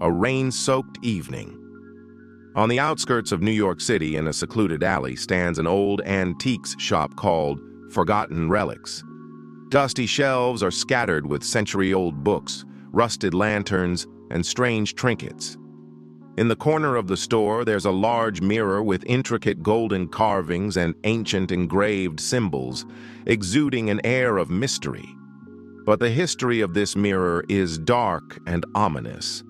a rain-soaked evening. On the outskirts of New York City, in a secluded alley, stands an old antiques shop called Forgotten Relics. Dusty shelves are scattered with century-old books, rusted lanterns, and strange trinkets. In the corner of the store, there's a large mirror with intricate golden carvings and ancient engraved symbols, exuding an air of mystery. But the history of this mirror is dark and ominous.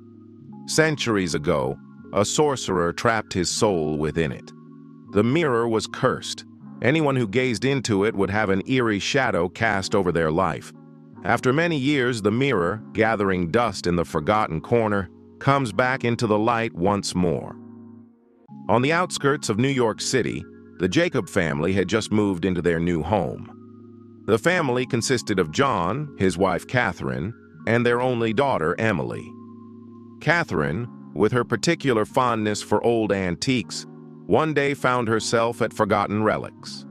Centuries ago, a sorcerer trapped his soul within it. The mirror was cursed. Anyone who gazed into it would have an eerie shadow cast over their life. After many years, the mirror, gathering dust in the forgotten corner, comes back into the light once more. On the outskirts of New York City, the Jacob family had just moved into their new home. The family consisted of John, his wife Catherine, and their only daughter Emily. Catherine, with her particular fondness for old antiques, one day found herself at Forgotten Relics.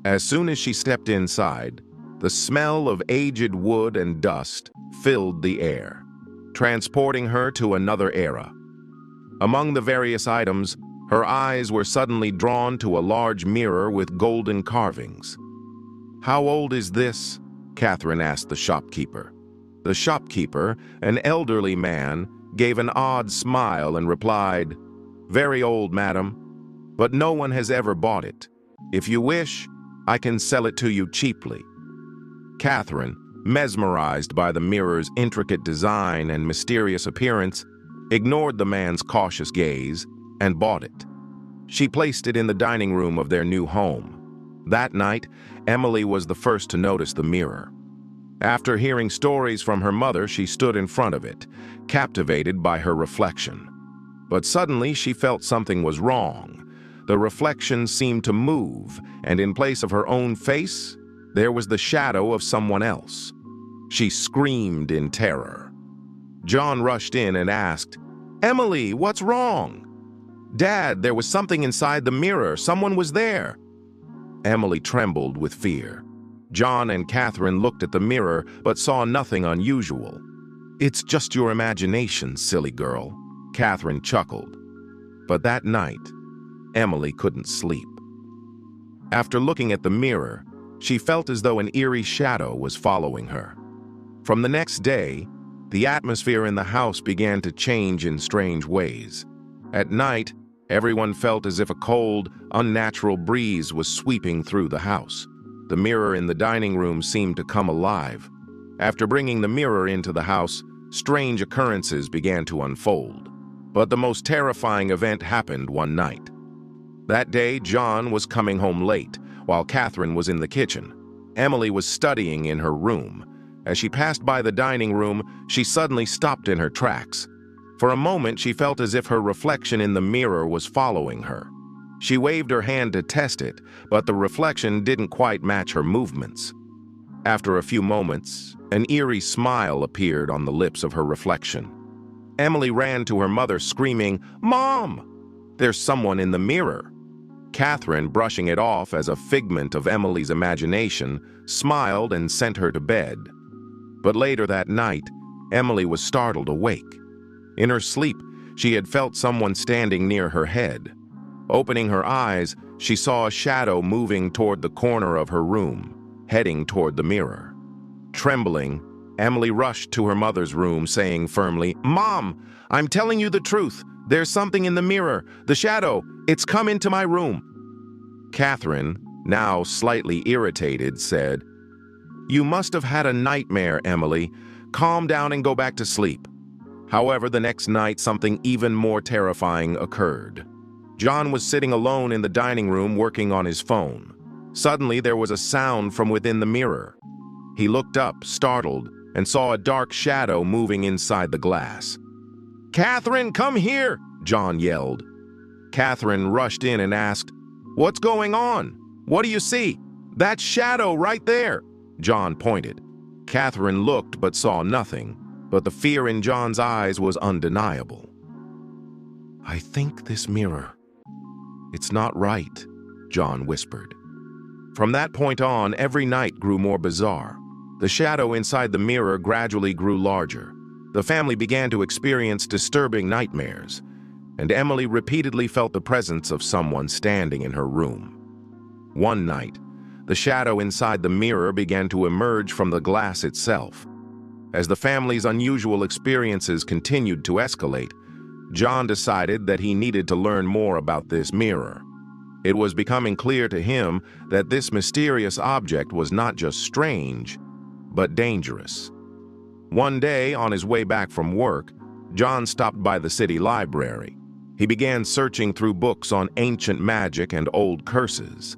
As soon as she stepped inside, the smell of aged wood and dust filled the air, transporting her to another era. Among the various items, her eyes were suddenly drawn to a large mirror with golden carvings. "How old is this?" Catherine asked the shopkeeper. The shopkeeper, an elderly man, gave an odd smile and replied, "Very old, madam, but no one has ever bought it. If you wish, I can sell it to you cheaply." Catherine, mesmerized by the mirror's intricate design and mysterious appearance, ignored the man's cautious gaze and bought it. She placed it in the dining room of their new home. That night, Emily was the first to notice the mirror. After hearing stories from her mother, she stood in front of it, captivated by her reflection. But suddenly she felt something was wrong. The reflection seemed to move, and in place of her own face, there was the shadow of someone else. She screamed in terror. John rushed in and asked, "Emily, what's wrong?" "Dad, there was something inside the mirror. Someone was there." Emily trembled with fear. John and Catherine looked at the mirror but saw nothing unusual. "It's just your imagination, silly girl," Catherine chuckled. But that night, Emily couldn't sleep. After looking at the mirror, she felt as though an eerie shadow was following her. From the next day, the atmosphere in the house began to change in strange ways. At night, everyone felt as if a cold, unnatural breeze was sweeping through the house. The mirror in the dining room seemed to come alive. After bringing the mirror into the house, strange occurrences began to unfold. But the most terrifying event happened one night. That day, John was coming home late, while Catherine was in the kitchen. Emily was studying in her room. As she passed by the dining room, she suddenly stopped in her tracks. For a moment, she felt as if her reflection in the mirror was following her. She waved her hand to test it, but the reflection didn't quite match her movements. After a few moments, an eerie smile appeared on the lips of her reflection. Emily ran to her mother, screaming, "Mom! There's someone in the mirror." Catherine, brushing it off as a figment of Emily's imagination, smiled and sent her to bed. But later that night, Emily was startled awake. In her sleep, she had felt someone standing near her head. Opening her eyes, she saw a shadow moving toward the corner of her room, heading toward the mirror. Trembling, Emily rushed to her mother's room, saying firmly, "Mom, I'm telling you the truth. There's something in the mirror. The shadow, it's come into my room." Catherine, now slightly irritated, said, "You must have had a nightmare, Emily. Calm down and go back to sleep." However, the next night, something even more terrifying occurred. John was sitting alone in the dining room working on his phone. Suddenly, there was a sound from within the mirror. He looked up, startled, and saw a dark shadow moving inside the glass. "Catherine, come here!" John yelled. Catherine rushed in and asked, "What's going on? What do you see?" "That shadow right there!" John pointed. Catherine looked but saw nothing, but the fear in John's eyes was undeniable. "I think this mirror. It's not right," John whispered. From that point on, every night grew more bizarre. The shadow inside the mirror gradually grew larger. The family began to experience disturbing nightmares, and Emily repeatedly felt the presence of someone standing in her room. One night, the shadow inside the mirror began to emerge from the glass itself. As the family's unusual experiences continued to escalate, John decided that he needed to learn more about this mirror. It was becoming clear to him that this mysterious object was not just strange, but dangerous. One day, on his way back from work, John stopped by the city library. He began searching through books on ancient magic and old curses.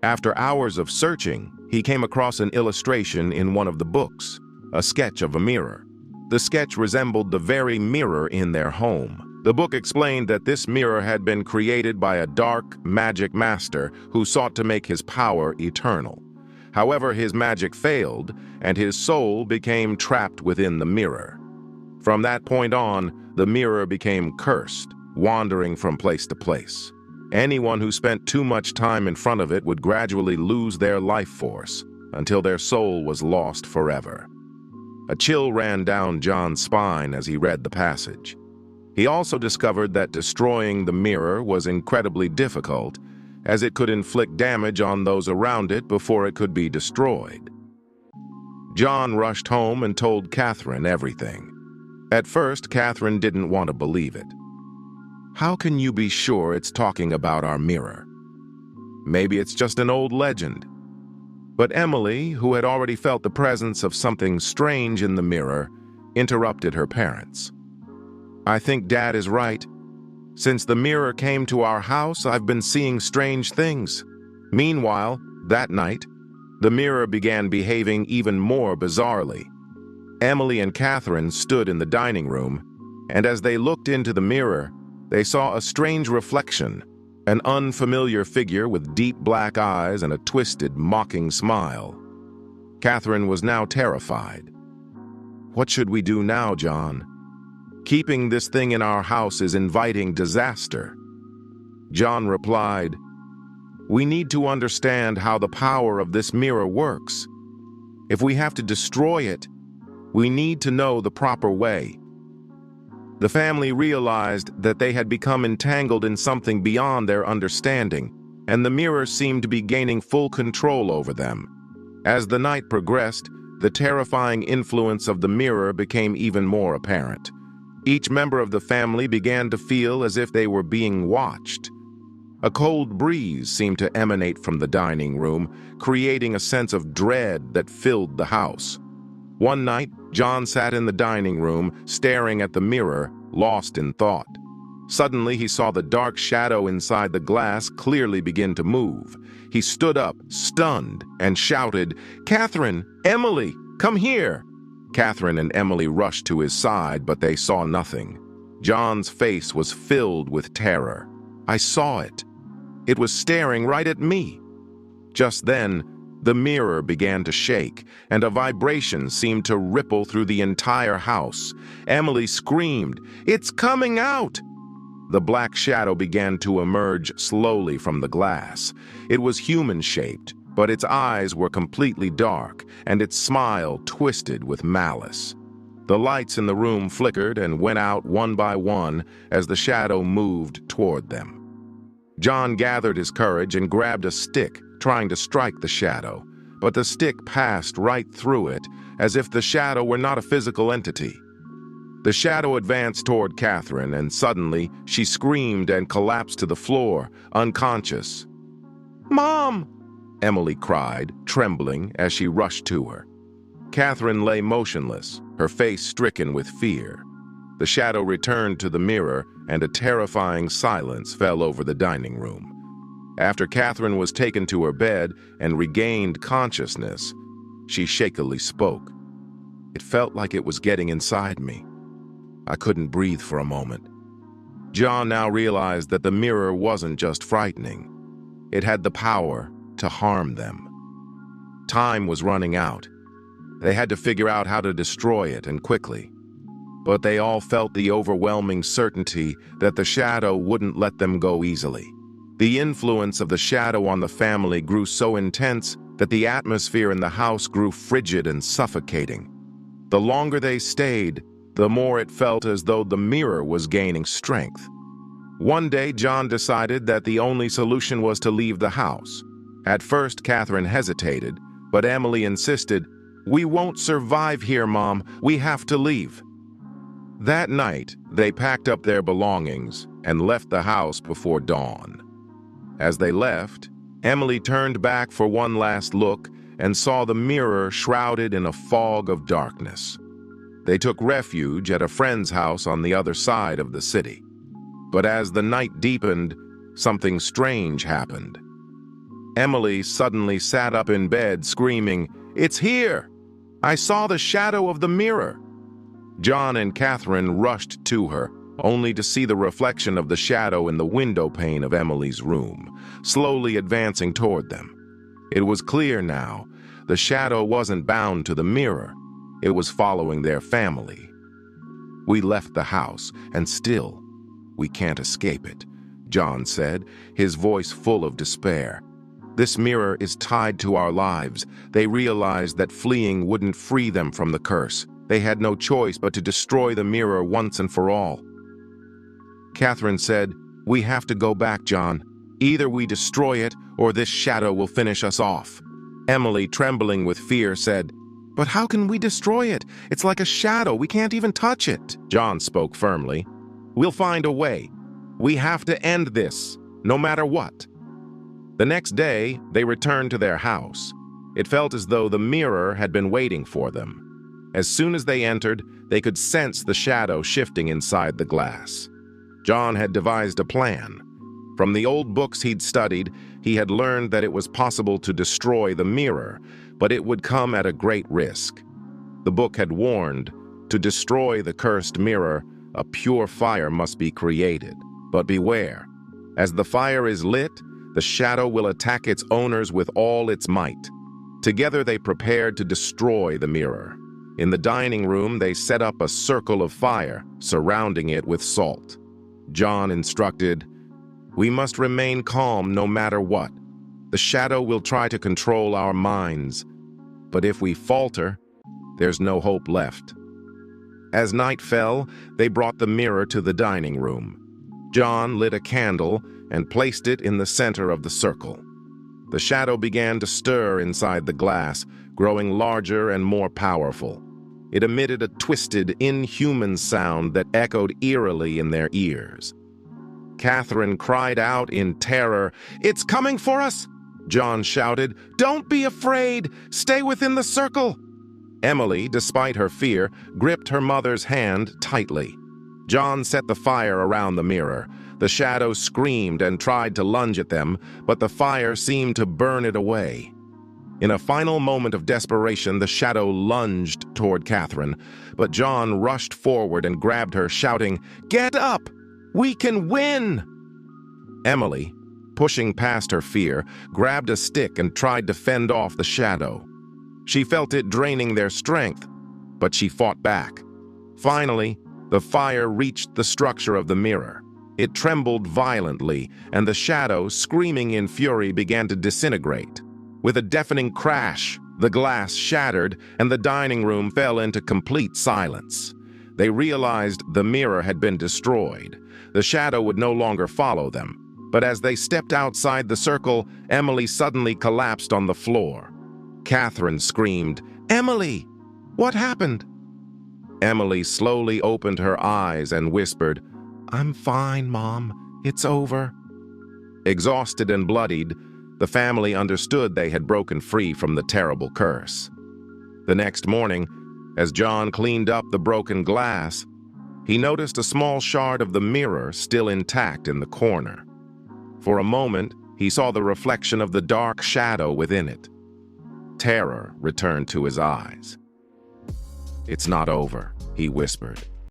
After hours of searching, he came across an illustration in one of the books, a sketch of a mirror. The sketch resembled the very mirror in their home. The book explained that this mirror had been created by a dark magic master who sought to make his power eternal. However, his magic failed, and his soul became trapped within the mirror. From that point on, the mirror became cursed, wandering from place to place. Anyone who spent too much time in front of it would gradually lose their life force until their soul was lost forever. A chill ran down John's spine as he read the passage. He also discovered that destroying the mirror was incredibly difficult, as it could inflict damage on those around it before it could be destroyed. John rushed home and told Catherine everything. At first, Catherine didn't want to believe it. "How can you be sure it's talking about our mirror? Maybe it's just an old legend." But Emily, who had already felt the presence of something strange in the mirror, interrupted her parents. "I think Dad is right. Since the mirror came to our house, I've been seeing strange things." Meanwhile, that night, the mirror began behaving even more bizarrely. Emily and Catherine stood in the dining room, and as they looked into the mirror, they saw a strange reflection, an unfamiliar figure with deep black eyes and a twisted, mocking smile. Catherine was now terrified. "What should we do now, John? Keeping this thing in our house is inviting disaster." John replied, "We need to understand how the power of this mirror works. If we have to destroy it, we need to know the proper way." The family realized that they had become entangled in something beyond their understanding, and the mirror seemed to be gaining full control over them. As the night progressed, the terrifying influence of the mirror became even more apparent. Each member of the family began to feel as if they were being watched. A cold breeze seemed to emanate from the dining room, creating a sense of dread that filled the house. One night, John sat in the dining room, staring at the mirror, lost in thought. Suddenly, he saw the dark shadow inside the glass clearly begin to move. He stood up, stunned, and shouted, "Catherine! Emily! Come here!" Catherine and Emily rushed to his side, but they saw nothing. John's face was filled with terror. "I saw it. It was staring right at me." Just then, the mirror began to shake, and a vibration seemed to ripple through the entire house. Emily screamed, "It's coming out!" The black shadow began to emerge slowly from the glass. It was human-shaped, but its eyes were completely dark, and its smile twisted with malice. The lights in the room flickered and went out one by one as the shadow moved toward them. John gathered his courage and grabbed a stick, trying to strike the shadow, but the stick passed right through it, as if the shadow were not a physical entity. The shadow advanced toward Catherine, and suddenly she screamed and collapsed to the floor, unconscious. "Mom!" Emily cried, trembling as she rushed to her. Catherine lay motionless, her face stricken with fear. The shadow returned to the mirror, and a terrifying silence fell over the dining room. After Catherine was taken to her bed and regained consciousness, she shakily spoke. "It felt like it was getting inside me. I couldn't breathe for a moment." John now realized that the mirror wasn't just frightening. It had the power to harm them. Time was running out. They had to figure out how to destroy it, and quickly. But they all felt the overwhelming certainty that the shadow wouldn't let them go easily. The influence of the shadow on the family grew so intense that the atmosphere in the house grew frigid and suffocating. The longer they stayed, the more it felt as though the mirror was gaining strength. One day, John decided that the only solution was to leave the house. At first, Catherine hesitated, but Emily insisted, "We won't survive here, Mom. We have to leave." That night, they packed up their belongings and left the house before dawn. As they left, Emily turned back for one last look and saw the mirror shrouded in a fog of darkness. They took refuge at a friend's house on the other side of the city. But as the night deepened, something strange happened. Emily suddenly sat up in bed, screaming, "It's here! I saw the shadow of the mirror!" John and Catherine rushed to her, only to see the reflection of the shadow in the window pane of Emily's room, slowly advancing toward them. It was clear now, the shadow wasn't bound to the mirror. It was following their family. "We left the house, and still, we can't escape it," John said, his voice full of despair. "This mirror is tied to our lives." They realized that fleeing wouldn't free them from the curse. They had no choice but to destroy the mirror once and for all. Catherine said, "We have to go back, John. Either we destroy it, or this shadow will finish us off." Emily, trembling with fear, said, "But how can we destroy it? It's like a shadow. We can't even touch it." John spoke firmly. "We'll find a way. We have to end this, no matter what." The next day, they returned to their house. It felt as though the mirror had been waiting for them. As soon as they entered, they could sense the shadow shifting inside the glass. John had devised a plan. From the old books he'd studied, he had learned that it was possible to destroy the mirror, but it would come at a great risk. The book had warned, to destroy the cursed mirror, a pure fire must be created. But beware, as the fire is lit, the shadow will attack its owners with all its might. Together they prepared to destroy the mirror. In the dining room, they set up a circle of fire, surrounding it with salt. John instructed, "We must remain calm no matter what. The shadow will try to control our minds, but if we falter, there's no hope left." As night fell, they brought the mirror to the dining room. John lit a candle and placed it in the center of the circle. The shadow began to stir inside the glass, growing larger and more powerful. It emitted a twisted, inhuman sound that echoed eerily in their ears. Catherine cried out in terror, "It's coming for us!" John shouted, "Don't be afraid! Stay within the circle!" Emily, despite her fear, gripped her mother's hand tightly. John set the fire around the mirror. The shadow screamed and tried to lunge at them, but the fire seemed to burn it away. In a final moment of desperation, the shadow lunged toward Catherine, but John rushed forward and grabbed her, shouting, "Get up! We can win!" Emily, pushing past her fear, grabbed a stick and tried to fend off the shadow. She felt it draining their strength, but she fought back. Finally, the fire reached the structure of the mirror. It trembled violently, and the shadow, screaming in fury, began to disintegrate. With a deafening crash, the glass shattered, and the dining room fell into complete silence. They realized the mirror had been destroyed. The shadow would no longer follow them. But as they stepped outside the circle, Emily suddenly collapsed on the floor. Catherine screamed, "Emily! What happened?" Emily slowly opened her eyes and whispered, "I'm fine, Mom. It's over." Exhausted and bloodied, the family understood they had broken free from the terrible curse. The next morning, as John cleaned up the broken glass, he noticed a small shard of the mirror still intact in the corner. For a moment, he saw the reflection of the dark shadow within it. Terror returned to his eyes. "It's not over," he whispered.